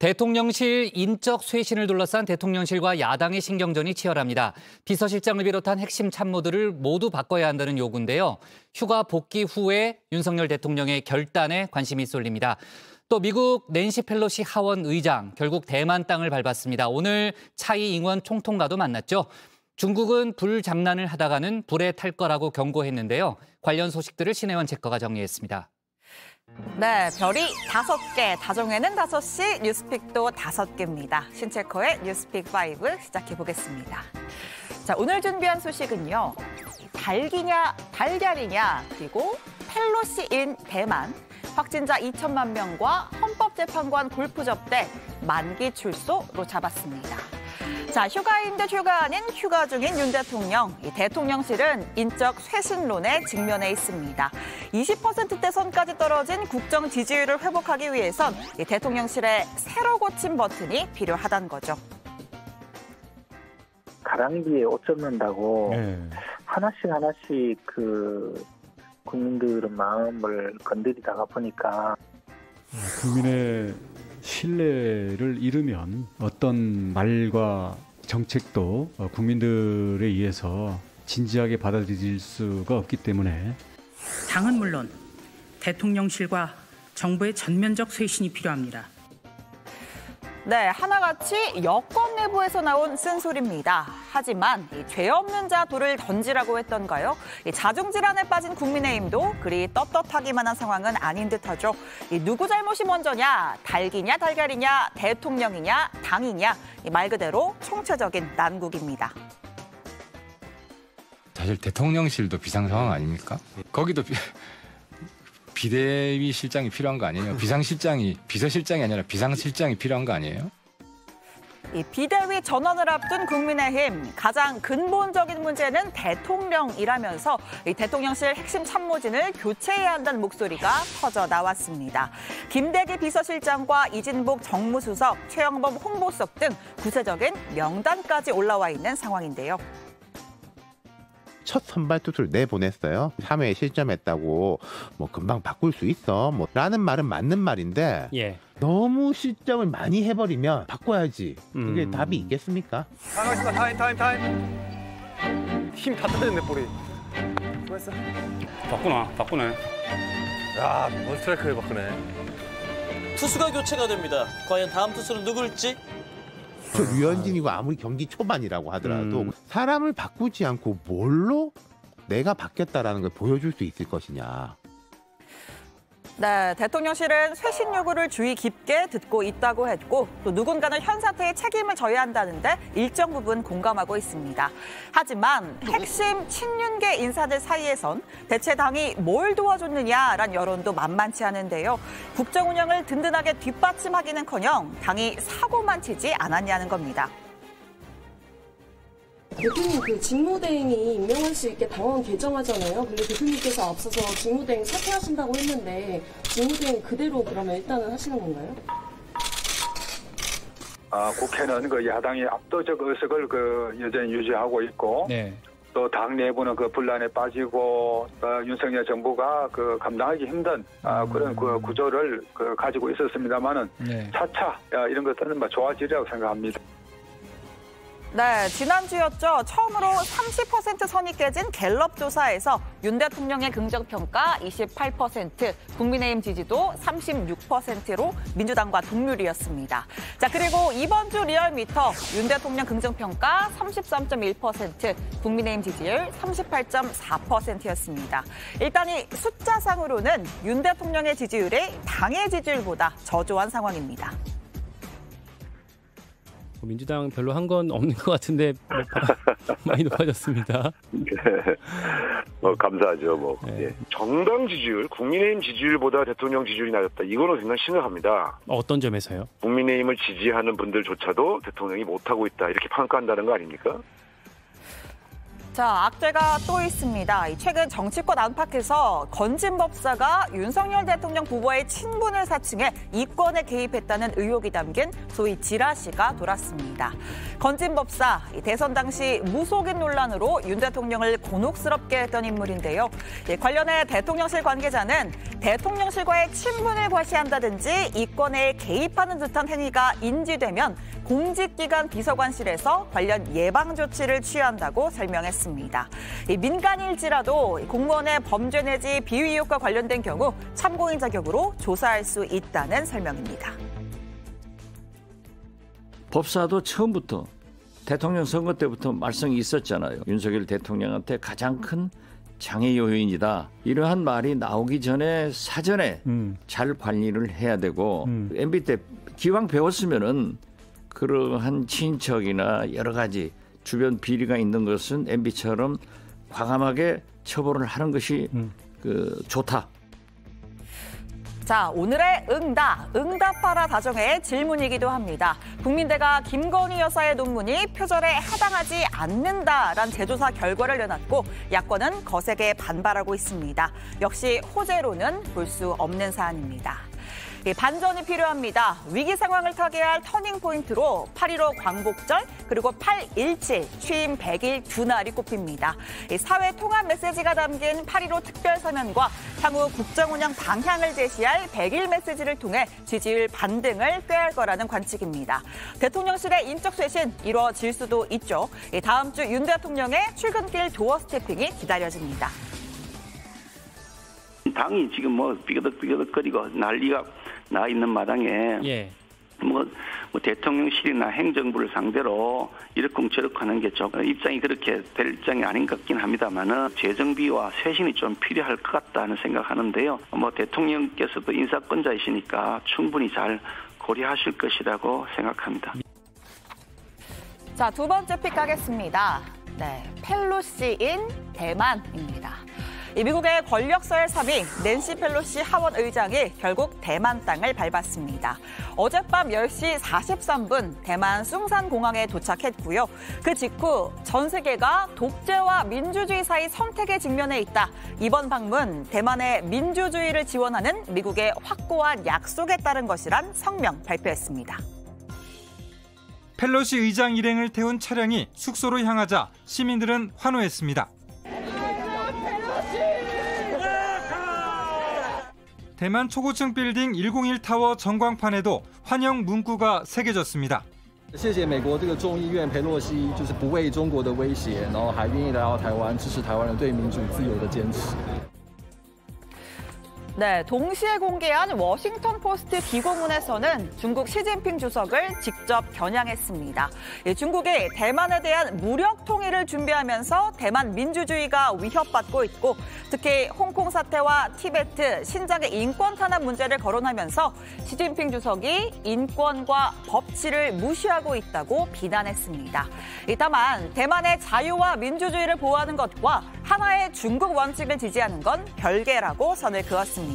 대통령실 인적 쇄신을 둘러싼 대통령실과 야당의 신경전이 치열합니다. 비서실장을 비롯한 핵심 참모들을 모두 바꿔야 한다는 요구인데요. 휴가 복귀 후에 윤석열 대통령의 결단에 관심이 쏠립니다. 또 미국 낸시 펠로시 하원 의장 결국 대만 땅을 밟았습니다. 오늘 차이 잉원 총통과도 만났죠. 중국은 불장난을 하다가는 불에 탈 거라고 경고했는데요. 관련 소식들을 신혜원 체커가 정리했습니다. 네, 별이 5개, 다정해는 5시, 뉴스픽도 5개입니다. 신체커의 뉴스픽 5 시작해보겠습니다. 자, 오늘 준비한 소식은요. 닭이냐, 달걀이냐, 그리고 펠로시인 대만, 확진자 2천만 명과 헌법재판관 골프 접대, 만기 출소로 잡았습니다. 자, 휴가인 듯 휴가 아닌 휴가 중인 윤 대통령. 이 대통령실은 인적 쇄신론에 직면해 있습니다. 20%대 선까지 떨어진 국정 지지율을 회복하기 위해선 이 대통령실의 새로 고침 버튼이 필요하다는 거죠. 가랑비에 옷 접는다고 하나씩 국민들의 마음을 건드리다가 보니까 국민의 신뢰를 잃으면 어떤 말과 정책도 국민들에 의해서 진지하게 받아들일 수가 없기 때문에 당은 물론 대통령실과 정부의 전면적 쇄신이 필요합니다. 네, 하나같이 여권 내부에서 나온 쓴소리입니다. 하지만 죄 없는 자 돌을 던지라고 했던가요? 자중질환에 빠진 국민의힘도 그리 떳떳하기만 한 상황은 아닌 듯하죠. 누구 잘못이 먼저냐, 닭이냐 달걀이냐, 대통령이냐 당이냐, 말 그대로 총체적인 난국입니다. 사실 대통령실도 비상 상황 아닙니까? 거기도 비대위 실장이 필요한 거 아니에요? 비서실장이 아니라 비상실장이 필요한 거 아니에요? 이 비대위 전원을 앞둔 국민의힘 가장 근본적인 문제는 대통령이라면서 이 대통령실 핵심 참모진을 교체해야 한다는 목소리가 터져 나왔습니다. 김대기 비서실장과 이진복 정무수석, 최영범 홍보수석 등 구체적인 명단까지 올라와 있는 상황인데요. 첫 선발 투수를 내보냈어요. 3회에 실점했다고 금방 바꿀 수 있어 라는 말은 맞는 말인데 너무 실점을 많이 해버리면 바꿔야지. 이게 답이 있겠습니까? 타임. 힘 다 떨어졌네 볼이. 수고했어. 바꾸네. 야, 스트라이크를 바꾸네. 투수가 교체가 됩니다. 과연 다음 투수는 누굴지? 류현진이고 아무리 경기 초반이라고 하더라도 사람을 바꾸지 않고 뭘로 내가 바뀌었다라는 걸 보여줄 수 있을 것이냐. 네, 대통령실은 쇄신 요구를 주의 깊게 듣고 있다고 했고 또 누군가는 현 사태에 책임을 져야 한다는데 일정 부분 공감하고 있습니다. 하지만 핵심 친윤계 인사들 사이에선 대체 당이 뭘 도와줬느냐란 여론도 만만치 않은데요. 국정 운영을 든든하게 뒷받침하기는커녕 당이 사고만 치지 않았냐는 겁니다. 대표님 직무대행이 임명할 수 있게 당원 개정하잖아요. 근데 대표님께서 앞서서 직무대행 사퇴하신다고 했는데 직무대행 그대로 그러면 일단은 하시는 건가요? 국회는 야당이 압도적 의석을 여전히 유지하고 있고 또 당 내부는 분란에 빠지고 윤석열 정부가 감당하기 힘든 그런 구조를 가지고 있었습니다만은 차차 이런 것들은 좋아지리라고 생각합니다. 네, 지난주였죠. 처음으로 30% 선이 깨진 갤럽 조사에서 윤 대통령의 긍정평가 28%, 국민의힘 지지도 36%로 민주당과 동률이었습니다. 자, 그리고 이번 주 리얼미터 윤 대통령 긍정평가 33.1%, 국민의힘 지지율 38.4%였습니다. 일단 이 숫자상으로는 윤 대통령의 지지율이 당의 지지율보다 저조한 상황입니다. 민주당 별로 한 건 없는 것 같은데 많이 높아졌습니다. 감사하죠. 정당 지지율, 국민의힘 지지율보다 대통령 지지율이 낮았다. 이거는 굉장히 심각합니다. 어떤 점에서요? 국민의힘을 지지하는 분들조차도 대통령이 못하고 있다. 이렇게 평가한다는 거 아닙니까? 자, 악재가 또 있습니다. 최근 정치권 안팎에서 건진 법사가 윤석열 대통령 부부의 친분을 사칭해 이권에 개입했다는 의혹이 담긴 소위 지라시가 돌았습니다. 건진 법사, 대선 당시 무속인 논란으로 윤 대통령을 곤혹스럽게 했던 인물인데요. 관련해 대통령실 관계자는 대통령실과의 친분을 과시한다든지 이권에 개입하는 듯한 행위가 인지되면 공직기관 비서관실에서 관련 예방 조치를 취한다고 설명했습니다. 민간일지라도 공무원의 범죄 내지 비위 의혹과 관련된 경우 참고인 자격으로 조사할 수 있다는 설명입니다. 법사도 처음부터 대통령 선거 때부터 말씀이 있었잖아요. 윤석열 대통령한테 가장 큰 장애 요인이다. 이러한 말이 나오기 전에 사전에 잘 관리를 해야 되고 MB 때 기왕 배웠으면은 그러한 친척이나 여러 가지 주변 비리가 있는 것은 MB처럼 과감하게 처벌을 하는 것이 좋다. 자, 오늘의 응답하라 다정회의 질문이기도 합니다. 국민대가 김건희 여사의 논문이 표절에 해당하지 않는다란 재조사 결과를 내놨고 야권은 거세게 반발하고 있습니다. 역시 호재로는 볼 수 없는 사안입니다. 반전이 필요합니다. 위기 상황을 타개할 터닝포인트로 8.15 광복절 그리고 8.17 취임 100일 두 날이 꼽힙니다. 사회 통합 메시지가 담긴 8.15 특별사면과 향후 국정운영 방향을 제시할 100일 메시지를 통해 지지율 반등을 꾀할 거라는 관측입니다. 대통령실의 인적 쇄신 이루어질 수도 있죠. 다음 주 윤 대통령의 출근길 도어 스태핑이 기다려집니다. 당이 지금 삐그덕거리고 난리가 나 있는 마당에 대통령실이나 행정부를 상대로 이렇쿵저렇쿵 하는 게 좀 입장이 그렇게 될 입장이 아닌 것 같긴 합니다만은 재정비와 쇄신이 좀 필요할 것 같다는 생각하는데요. 대통령께서도 인사권자이시니까 충분히 잘 고려하실 것이라고 생각합니다. 자, 두 번째 픽 가겠습니다. 펠로시인 대만입니다. 미국의 권력서열 3위 낸시 펠로시 하원 의장이 결국 대만 땅을 밟았습니다. 어젯밤 10시 43분 대만 숭산공항에 도착했고요. 그 직후 전 세계가 독재와 민주주의 사이 선택에 직면해 있다. 이번 방문 대만의 민주주의를 지원하는 미국의 확고한 약속에 따른 것이란 성명 발표했습니다. 펠로시 의장 일행을 태운 차량이 숙소로 향하자 시민들은 환호했습니다. 대만 초고층 빌딩 101타워 전광판에도 환영 문구가 새겨졌습니다. 谢谢美国这个众议院裴洛西就是不畏中国的威胁，然后还愿意来到台湾支持台湾人对民主自由的坚持。 네, 동시에 공개한 워싱턴 포스트 기고문에서는 중국 시진핑 주석을 직접 겨냥했습니다. 중국이 대만에 대한 무력 통일을 준비하면서 대만 민주주의가 위협받고 있고 특히 홍콩 사태와 티베트, 신장의 인권 탄압 문제를 거론하면서 시진핑 주석이 인권과 법치를 무시하고 있다고 비난했습니다. 다만 대만의 자유와 민주주의를 보호하는 것과 하나의 중국 원칙을 지지하는 건 별개라고 선을 그었습니다.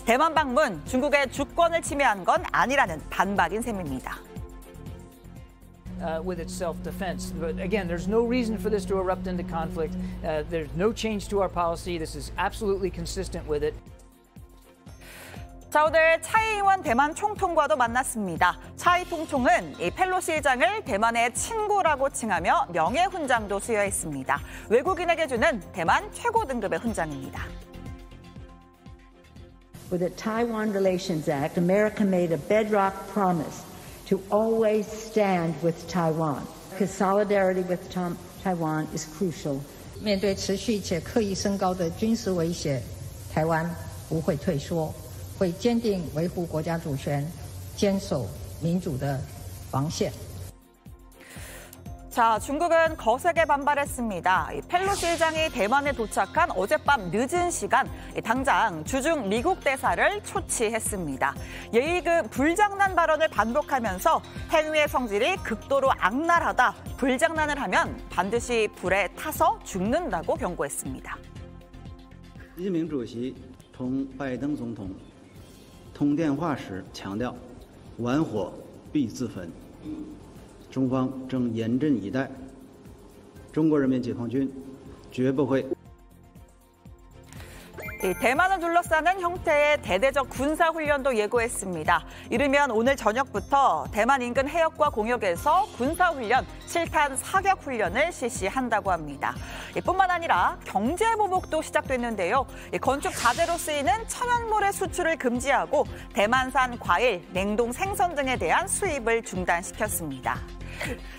대만 방문, 중국의 주권을 침해한 건 아니라는 반박인 셈입니다. With its self-defense. But again, there's no reason for this to erupt into conflict. There's no change to our policy. This is absolutely consistent with it. 자, 오늘 차이잉원 대만 총통과도 만났습니다. 차이 총통은 이 펠로시 의장을 대만의 친구라고 칭하며 명예훈장도 수여했습니다. 외국인에게 주는 대만 최고 등급의 훈장입니다. With the Taiwan Relations Act, America made a bedrock promise to always stand with Taiwan, because solidarity with Taiwan is crucial. 面对持续且刻意升高的军事威胁，台湾不会退缩，会坚定维护国家主权，坚守民主的防线。 자, 중국은 거세게 반발했습니다. 펠로시 의장이 대만에 도착한 어젯밤 늦은 시간 당장 주중 미국 대사를 초치했습니다. 예의그 불장난 발언을 반복하면서 행위의 성질이 극도로 악랄하다. 불장난을 하면 반드시 불에 타서 죽는다고 경고했습니다. 习近平主席同拜登总统通电话时强调，玩火必自焚。 中方正严阵以待，中国人民解放军绝不会。 대만을 둘러싸는 형태의 대대적 군사훈련도 예고했습니다. 이르면 오늘 저녁부터 대만 인근 해역과 공역에서 군사훈련, 실탄 사격훈련을 실시한다고 합니다. 뿐만 아니라 경제보복도 시작됐는데요. 건축 자재로 쓰이는 천연모래 수출을 금지하고 대만산 과일, 냉동 생선 등에 대한 수입을 중단시켰습니다.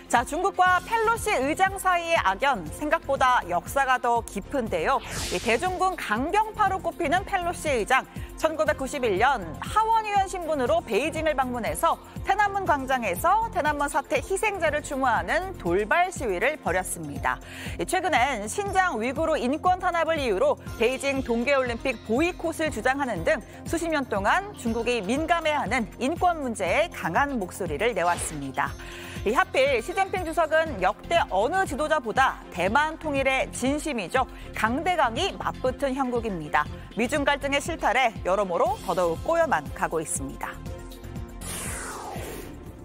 자, 중국과 펠로시 의장 사이의 악연 생각보다 역사가 더 깊은데요. 대중군 강경파로 꼽히는 펠로시 의장 1991년 하원의원 신분으로 베이징을 방문해서天安문 광장에서天安문 사태 희생자를 추모하는 돌발 시위를 벌였습니다. 최근엔 신장 위구르 인권 탄압을 이유로 베이징 동계올림픽 보이콧을 주장하는 등 수십 년 동안 중국이 민감해하는 인권 문제에 강한 목소리를 내왔습니다. 하필 시진핑 주석은 역대 어느 지도자보다 대만 통일의 진심이죠. 강대강이 맞붙은 형국입니다. 미중 갈등의 실타래 여러모로 더더욱 꼬여만 가고 있습니다.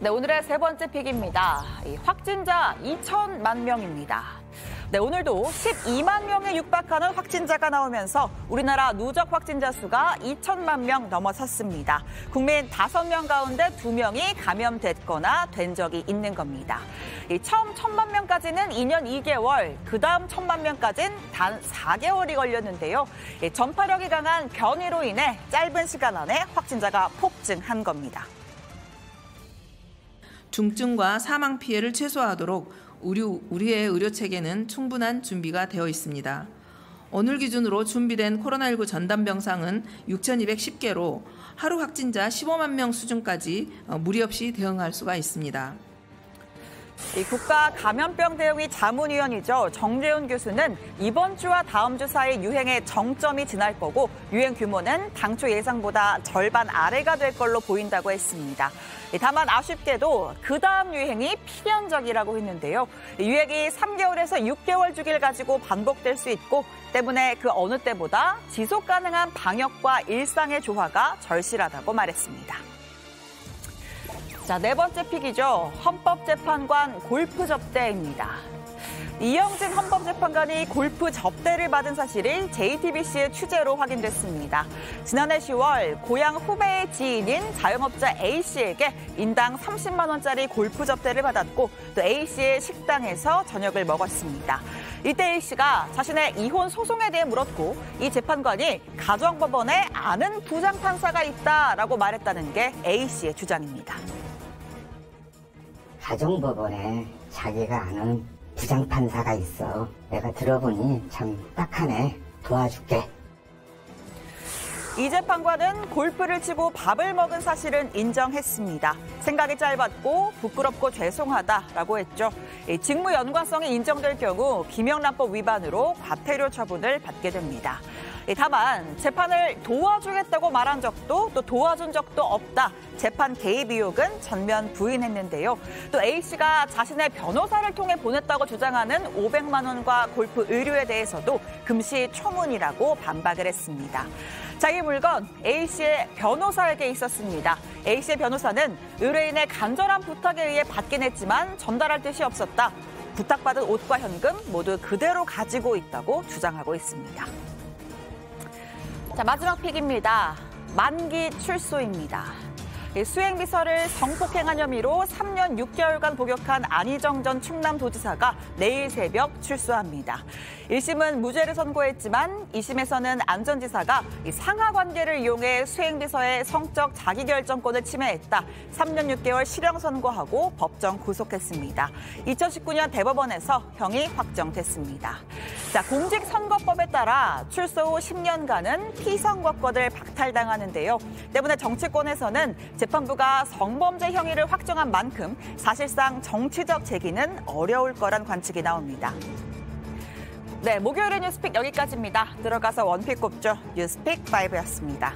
네, 오늘의 세 번째 픽입니다. 확진자 2천만 명입니다. 네, 오늘도 12만 명에 육박하는 확진자가 나오면서 우리나라 누적 확진자 수가 2천만 명 넘어섰습니다. 국민 5명 가운데 2명이 감염됐거나 된 적이 있는 겁니다. 처음 1,000만 명까지는 2년 2개월, 그다음 1,000만 명까지는 단 4개월이 걸렸는데요. 전파력이 강한 변이로 인해 짧은 시간 안에 확진자가 폭증한 겁니다. 중증과 사망 피해를 최소화하도록 우리의 의료 체계는 충분한 준비가 되어 있습니다. 오늘 기준으로 준비된 코로나19 전담 병상은 6,210개로 하루 확진자 15만 명 수준까지 무리 없이 대응할 수가 있습니다. 국가감염병 대응위 자문위원이죠. 정재훈 교수는 이번 주와 다음 주 사이 유행의 정점이 지날 거고 유행 규모는 당초 예상보다 절반 아래가 될 걸로 보인다고 했습니다. 다만 아쉽게도 그 다음 유행이 필연적이라고 했는데요. 유행이 3개월에서 6개월 주기를 가지고 반복될 수 있고 때문에 그 어느 때보다 지속 가능한 방역과 일상의 조화가 절실하다고 말했습니다. 자, 네 번째 픽이죠. 헌법재판관 골프 접대입니다. 이영진 헌법재판관이 골프 접대를 받은 사실이 JTBC의 취재로 확인됐습니다. 지난해 10월 고향 후배의 지인인 자영업자 A씨에게 인당 30만 원짜리 골프 접대를 받았고 또 A씨의 식당에서 저녁을 먹었습니다. 이때 A씨가 자신의 이혼 소송에 대해 물었고 이 재판관이 가정법원에 아는 부장판사가 있다라고 말했다는 게 A씨의 주장입니다. 가정법원에 자기가 아는 부장판사가 있어. 내가 들어보니 참 딱하네. 도와줄게. 이 재판관은 골프를 치고 밥을 먹은 사실은 인정했습니다. 생각이 짧았고 부끄럽고 죄송하다라고 했죠. 직무 연관성이 인정될 경우 김영란법 위반으로 과태료 처분을 받게 됩니다. 다만 재판을 도와주겠다고 말한 적도 또 도와준 적도 없다. 재판 개입 의혹은 전면 부인했는데요. 또 A씨가 자신의 변호사를 통해 보냈다고 주장하는 500만 원과 골프 의료에 대해서도 금시초문이라고 반박을 했습니다. 자, 이 물건 A씨의 변호사에게 있었습니다. A씨의 변호사는 의뢰인의 간절한 부탁에 의해 받긴 했지만 전달할 뜻이 없었다. 부탁받은 옷과 현금 모두 그대로 가지고 있다고 주장하고 있습니다. 자, 마지막 픽입니다. 만기 출소입니다. 수행비서를 성폭행한 혐의로 3년 6개월간 복역한 안희정 전 충남도지사가 내일 새벽 출소합니다. 1심은 무죄를 선고했지만 2심에서는 안 전 지사가 상하관계를 이용해 수행비서의 성적 자기결정권을 침해했다. 3년 6개월 실형 선고하고 법정 구속했습니다. 2019년 대법원에서 형이 확정됐습니다. 자, 공직선거법에 따라 출소 후 10년간은 피선거권을 박탈당하는데요. 때문에 정치권에서는 재판부가 성범죄 형의를 확정한 만큼 사실상 정치적 제기는 어려울 거란 관측이 나옵니다. 네, 목요일의 뉴스픽 여기까지입니다. 들어가서 원픽 꼽죠. 뉴스픽 5였습니다.